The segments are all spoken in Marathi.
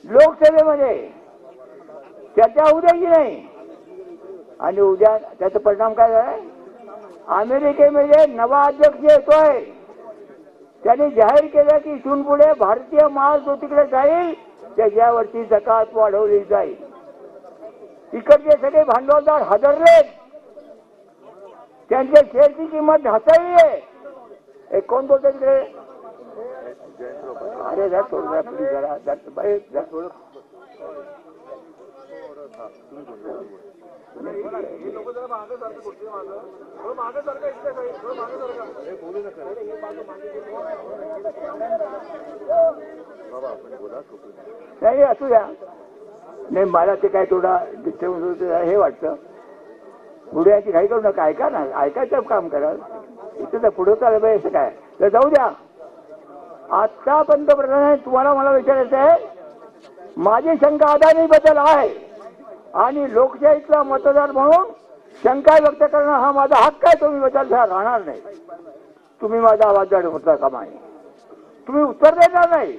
लोकसभेमध्ये चर्चा होऊ द्यायची नाही. आणि उद्या त्याचा परिणाम काय झालाय? अमेरिकेमध्ये नवा अध्यक्ष येतोय, त्यांनी जाहीर केलं की इथून पुढे भारतीय माल जो तिकडे जाईल त्याच्यावरती जकात वाढवली जाईल. इकडचे सगळे भांडवलदार हादरलेत, त्यांच्या शेअरची किंमत ढासळली आहे. कोण बोलतो तिकडे? अरे जरा थोडं नाही असू द्या. नाही मला ते काय थोडा डिस्टर्बन्स होतं हे वाटतं. पुढे याची घाई करू नका, ऐका ना, ऐकायचं काम करा. इथं तर पुढे चाललं पाहिजे काय तर जाऊ द्या. आता पंतप्रधान तुम्हाला मला विचारायचं आहे, माझी शंका अदानीबद्दल आहे आणि लोकशाहीतला मतदार म्हणून शंका व्यक्त करणं हा माझा हक्क आहे. तुम्ही बदल राहणार नाही. तुम्ही माझा आवाज होता कामा नये. तुम्ही उत्तर देणार नाही.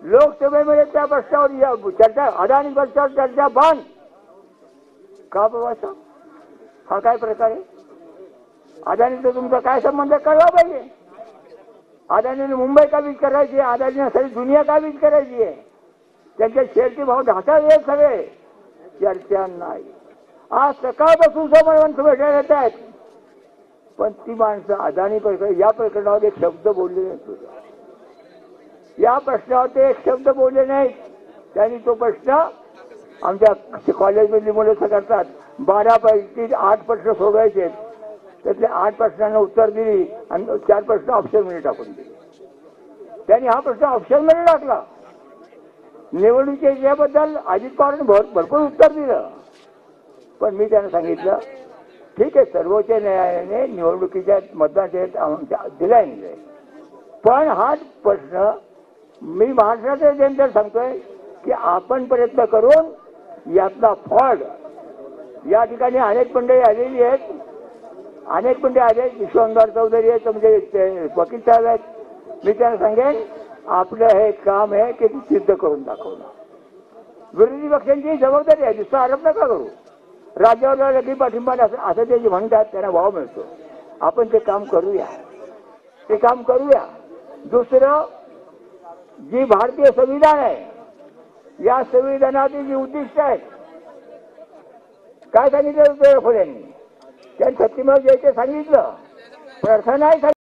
लोकसभेमध्ये त्या प्रश्नावर चर्चा, अदानी प्रश्नावर चर्चा बंद का बाबा? हा काय प्रकार आहे? अदानीचा तुमचा काय संबंध कळला पाहिजे. अदानीने मुंबई का वीज करायची आहे? अदानीने सगळी दुनिया का वीज करायची आहे? त्यांच्या शेअरचे भाव ढासळले सगळे. चर्चा नाही. आज सकाळपासून माणसं भेटायला येत आहेत, पण ती माणसं अदानी प्रकरण या प्रकरणावर एक शब्द बोलले नाहीत. या प्रश्नावर ते एक शब्द बोलले नाहीत. त्यांनी तो प्रश्न आमच्या कॉलेजमधली मुलं करतात. 12 पैकी 8 प्रश्न सोडवायचे, त्यातले 8 प्रश्नांना उत्तर दिली आणि 4 प्रश्न ऑप्शन मध्ये टाकून दिले. त्यांनी हा प्रश्न ऑप्शन मध्ये टाकला. निवडणुकीबद्दल अजित पवारांनी भरपूर उत्तर दिलं, पण मी त्यांना सांगितलं ठीक आहे, सर्वोच्च न्यायालयाने निवडणुकीच्या मतदानाच्या दिलाय नाही, पण हा प्रश्न मी महाराष्ट्राच्या जनतेला सांगतोय की आपण प्रयत्न करून यातला फॉल्ट, या ठिकाणी अनेक मंडळी आलेली आहेत, अनेक मंडळी आले, विश्वंभर चौधरी आहेत, म्हणजे वकील साहेब आहेत. मी त्यांना सांगेन आपलं हे काम आहे की सिद्ध करून दाखवणं. विरोधी पक्षांची जबाबदारी आहे, दुसरा आरोप नका करू. राज्यावर लगी पाठिंबा असं ते जे म्हणतात त्यांना भाव मिळतो. आपण ते काम करूया, ते काम करूया. दुसरं, जी भारतीय संविधान आहे, या संविधानाची जी उद्दिष्ट आहेत, काय सांगितलं होतं खोल्यांनी? त्यांनी सत्यमेव जयते सांगितलं, पण अर्थ नाही